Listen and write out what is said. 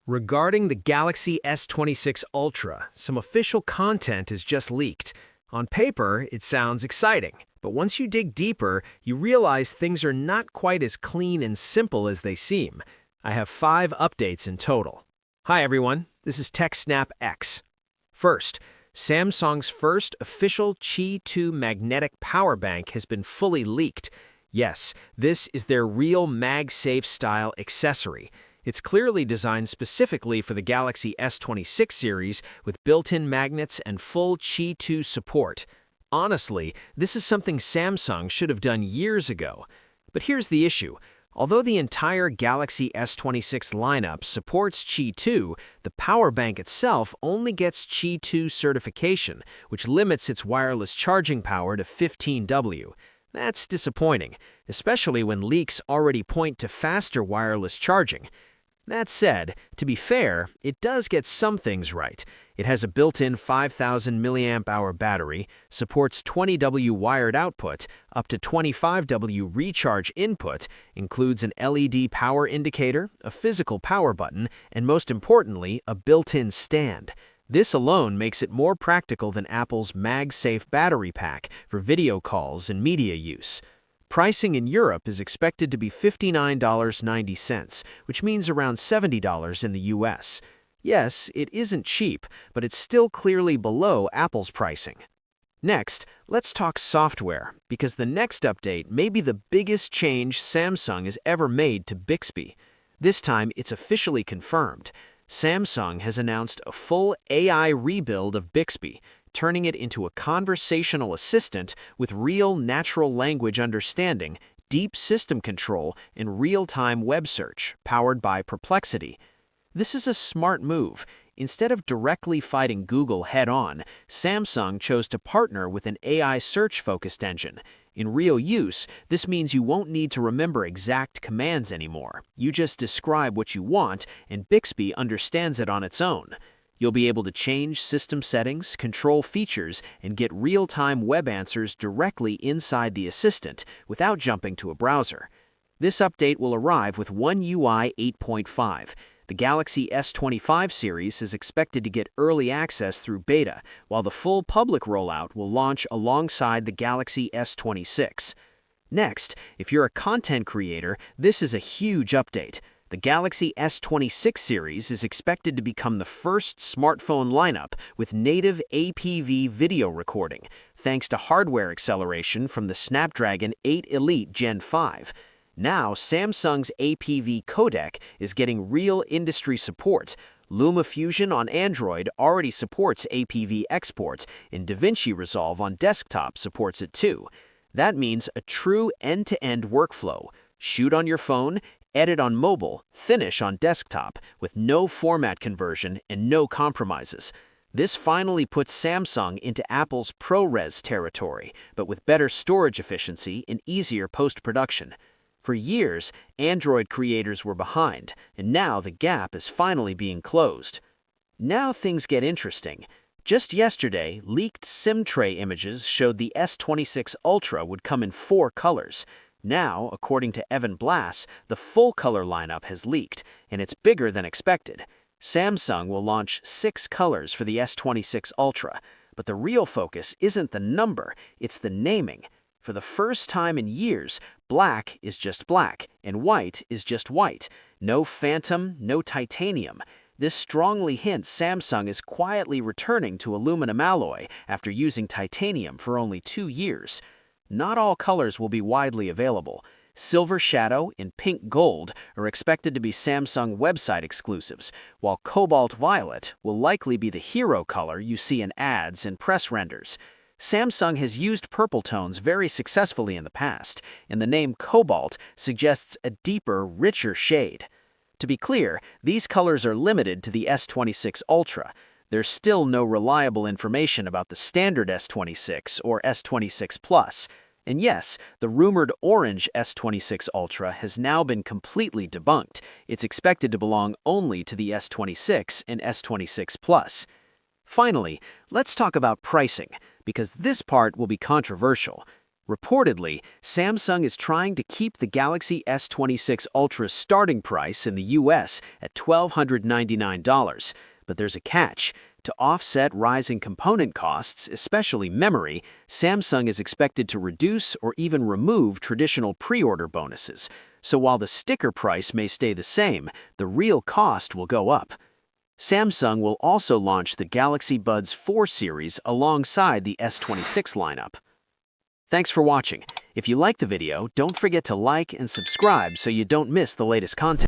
Regarding the Galaxy S26 Ultra, some official content is just leaked. On paper, it sounds exciting, but once you dig deeper, you realize things are not quite as clean and simple as they seem. I have 5 updates in total. Hi everyone, this is TechSnap X. First, Samsung's first official Qi 2 magnetic power bank has been fully leaked. Yes, this is their real MagSafe style accessory. It's clearly designed specifically for the Galaxy S26 series with built-in magnets and full Qi 2 support. Honestly, this is something Samsung should have done years ago. But here's the issue. Although the entire Galaxy S26 lineup supports Qi 2, the power bank itself only gets Qi 2 certification, which limits its wireless charging power to 15W. That's disappointing, especially when leaks already point to faster wireless charging. That said, to be fair, it does get some things right. It has a built-in 5,000 mAh battery, supports 20W wired output, up to 25W recharge input, includes an LED power indicator, a physical power button, and most importantly, a built-in stand. This alone makes it more practical than Apple's MagSafe battery pack for video calls and media use. Pricing in Europe is expected to be $59.90, which means around $70 in the US. Yes, it isn't cheap, but it's still clearly below Apple's pricing. Next, let's talk software, because the next update may be the biggest change Samsung has ever made to Bixby. This time, it's officially confirmed. Samsung has announced a full AI rebuild of Bixby, turning it into a conversational assistant with real natural language understanding, deep system control, and real-time web search, powered by Perplexity. This is a smart move. Instead of directly fighting Google head-on, Samsung chose to partner with an AI search-focused engine. In real use, this means you won't need to remember exact commands anymore. You just describe what you want, and Bixby understands it on its own. You'll be able to change system settings, control features, and get real-time web answers directly inside the assistant without jumping to a browser. This update will arrive with One UI 8.5. The Galaxy S25 series is expected to get early access through beta, while the full public rollout will launch alongside the Galaxy S26. Next, if you're a content creator, this is a huge update. The Galaxy S26 series is expected to become the first smartphone lineup with native APV video recording, thanks to hardware acceleration from the Snapdragon 8 Elite Gen 5. Now, Samsung's APV codec is getting real industry support. LumaFusion on Android already supports APV exports, and DaVinci Resolve on desktop supports it too. That means a true end-to-end workflow. Shoot on your phone, edit on mobile, finish on desktop, with no format conversion and no compromises. This finally puts Samsung into Apple's ProRes territory, but with better storage efficiency and easier post-production. For years, Android creators were behind, and now the gap is finally being closed. Now things get interesting. Just yesterday, leaked SIM tray images showed the S26 Ultra would come in 4 colors. Now, according to Evan Blass, the full color lineup has leaked, and it's bigger than expected. Samsung will launch 6 colors for the S26 Ultra, but the real focus isn't the number, it's the naming. For the first time in years, black is just black, and white is just white. No phantom, no titanium. This strongly hints Samsung is quietly returning to aluminum alloy after using titanium for only 2 years. Not all colors will be widely available. Silver Shadow and Pink Gold are expected to be Samsung website exclusives, while Cobalt Violet will likely be the hero color you see in ads and press renders. Samsung has used purple tones very successfully in the past, and the name Cobalt suggests a deeper, richer shade. To be clear, these colors are limited to the S26 Ultra. There's still no reliable information about the standard S26 or S26 Plus. And yes, the rumored orange S26 Ultra has now been completely debunked. It's expected to belong only to the S26 and S26 Plus. Finally, let's talk about pricing, because this part will be controversial. Reportedly, Samsung is trying to keep the Galaxy S26 Ultra starting price in the US at $1,299, but there's a catch. To offset rising component costs, especially memory, Samsung is expected to reduce or even remove traditional pre-order bonuses. So while the sticker price may stay the same, the real cost will go up. Samsung will also launch the Galaxy Buds 4 series alongside the S26 lineup. Thanks for watching. If you like the video, don't forget to like and subscribe so you don't miss the latest content.